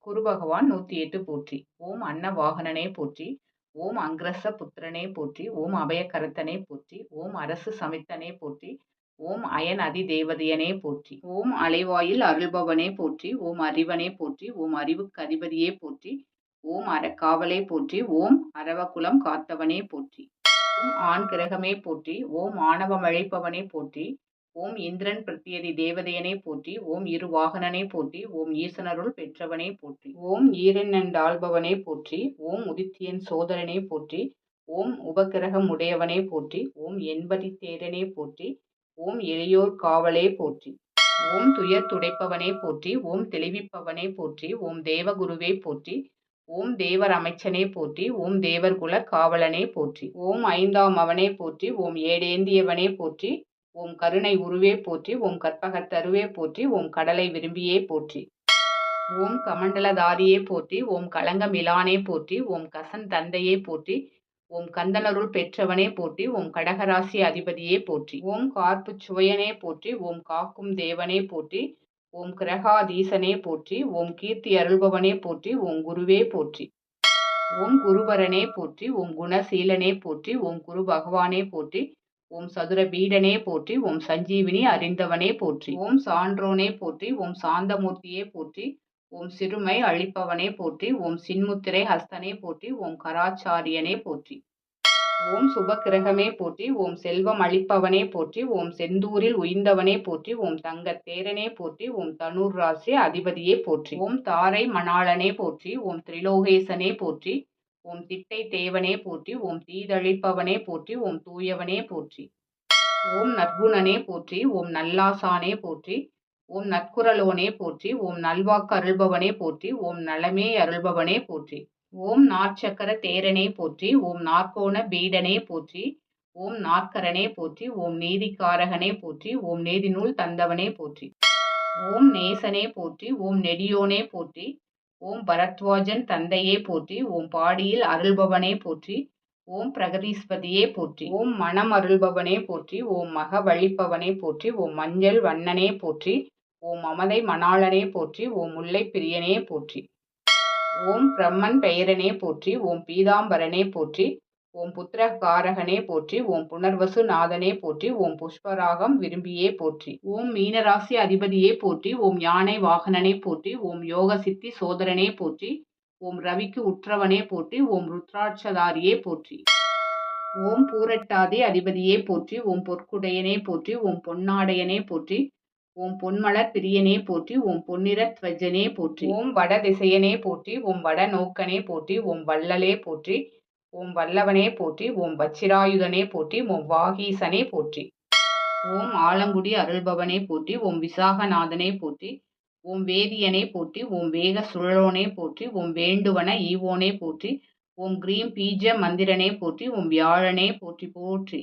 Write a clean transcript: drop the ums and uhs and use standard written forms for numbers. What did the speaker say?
குரு பகவான் 108 போற்றி. ஓம் அன்னவாகனனே போற்றி. ஓம் அங்கிரஸ புத்திரனே போற்றி. ஓம் அபயகரத்தனே போற்றி. ஓம் அரசு சமித்தனே போற்றி. ஓம் அயன் அதிதேவதையனே போற்றி. ஓம் அலைவாயில் அருள்பவனே போற்றி. ஓம் அறிவனே போற்றி. ஓம் அறிவுக்கு அதிபதியே போற்றி. ஓம் அறக்காவலே போற்றி. ஓம் அரவகுலம் காத்தவனே போற்றி. ஓம் ஆண் கிரகமே போற்றி. ஓம் ஆணவமழைப்பவனே போற்றி. ஓம் இந்திரன் பிரத்யதி தேவதையனே போற்றி. ஓம் இருவாகனனே போற்றி. ஓம் ஈசனருள் பெற்றவனே போற்றி. ஓம் ஈரெண்ணெண்டாள்பவனே போற்றி. ஓம் உதித்தியன் சோதரனே போற்றி. ஓம் உபகிரகம் உடையவனே போற்றி. ஓம் எண்பதி தேரனே போற்றி. ஓம் எளியோர் காவலே போற்றி. ஓம் துயர் துடைப்பவனே போற்றி. ஓம் தெளிவிப்பவனே போற்றி. ஓம் தேவகுருவே போற்றி. ஓம் தேவர் அமைச்சனே போற்றி. ஓம் தேவர்குல காவலனே போற்றி. ஓம் ஐந்தாம் அவனே போற்றி. ஓம் ஏடேந்தியவனே போற்றி. ஓம் கருணை உருவே போற்றி. ஓம் கற்பகத்தருவே போற்றி. ஓம் கடலை விரும்பியே போற்றி. ஓம் கமண்டலதாரியே போற்றி. ஓம் களங்கமிலானே போற்றி. ஓம் கசன் தந்தையே போற்றி. ஓம் கந்தனருள் பெற்றவனே போற்றி. ஓம் கடகராசி அதிபதியே போற்றி. ஓம் கார்ப்பு சுவையனே போற்றி. ஓம் காக்கும் தேவனே போற்றி. ஓம் கிரகாதீசனே போற்றி. ஓம் கீர்த்தி அருள்பவனே போற்றி. ஓம் குருவே போற்றி. ஓம் குருபரனே போற்றி. ஓம் குணசீலனே போற்றி. ஓம் குரு பகவானே போற்றி. ஓம் சதுர பீடனே போற்றி. ஓம் சஞ்சீவினி அறிந்தவனே போற்றி. ஓம் சான்றோனே போற்றி. ஓம் சாந்தமூர்த்தியே போற்றி. ஓம் சிறுமை அழிப்பவனே போற்றி. ஓம் சின்முத்திரை ஹஸ்தனே போற்றி. ஓம் கராச்சாரியனே போற்றி. ஓம் சுபக்கிரகமே போற்றி. ஓம் செல்வம் அளிப்பவனே போற்றி. ஓம் செந்தூரில் உய்ந்தவனே போற்றி. ஓம் தங்கத் தேரனே போற்றி. ஓம் தனுர் ராசி அதிபதியே போற்றி. ஓம் தாரை மணாளனே போற்றி. ஓம் திரிலோகேசனே போற்றி. ஓம் திட்டை தேவனே போற்றி. ஓம் தீதழிப்பவனே போற்றி. ஓம் தூயவனே போற்றி. ஓம் நற்குணனே போற்றி. ஓம் நல்லாசானே போற்றி. ஓம் நற்குரலோனே போற்றி. ஓம் நல்வாக்கு அருள்பவனே போற்றி. ஓம் நலமே அருள்பவனே போற்றி. ஓம் நாற்சக்கர தேரனே போற்றி. ஓம் நாற்கோண பீடனே போற்றி. ஓம் நாற்கரனே போற்றி. ஓம் நீதிக்காரகனே போற்றி. ஓம் நீதிநூல் தந்தவனே போற்றி. ஓம் நேசனே போற்றி. ஓம் நெடியோனே போற்றி. ஓம் பரத்வாஜன் தந்தையே போற்றி. ஓம் பாடியில் அருள்பவனே போற்றி. ஓம் பிரகதீஸ்பதியே போற்றி. ஓம் மனம் அருள்பவனே போற்றி. ஓம் மகவழிப்பவனே போற்றி. ஓம் மஞ்சள் வண்ணனே போற்றி. ஓம் மமதை மணாளனே போற்றி. ஓம் முல்லை பிரியனே போற்றி. ஓம் பிரம்மன் பெயரனே போற்றி. ஓம் பீதாம்பரனே போற்றி. ஓம் புத்திரகாரகனே போற்றி. ஓம் புனர்வசு நாதனே போற்றி. ஓம் புஷ்பராகம் விரும்பியே போற்றி. ஓம் மீனராசி அதிபதியே போற்றி. ஓம் யானை வாகனனே போற்றி. ஓம் யோக சித்தி சோதரனே போற்றி. ஓம் ரவிக்கு உற்றவனே போற்றி. ஓம் ருத்ராட்சதாரியே போற்றி. ஓம் பூரட்டாதி அதிபதியே போற்றி. ஓம் பொற்குடையனே போற்றி. ஓம் பொன்னாடையனே போற்றி. ஓம் பொன்மலர் பிரியனே போற்றி. ஓம் பொன்னிறத்வஜனே போற்றி. ஓம் வட திசையனே போற்றி. ஓம் வட நோக்கனே போற்றி. ஓம் வள்ளலே போற்றி. ஓம் வல்லவனே போற்றி. ஓம் வச்சிராயுதனே போற்றி. ஓம் வாகீசனே போற்றி. ஓம் ஆலங்குடி அருள்பவனே போற்றி. ஓம் விசாகநாதனே போற்றி. ஓம் வேதியனே போற்றி. ஓம் வேக சுழலோனே போற்றி. ஓம் வேண்டுவன ஈவோனே போற்றி. ஓம் கிரீம் பீஜ மந்திரனே போற்றி. ஓம் வியாழனே போற்றி போற்றி.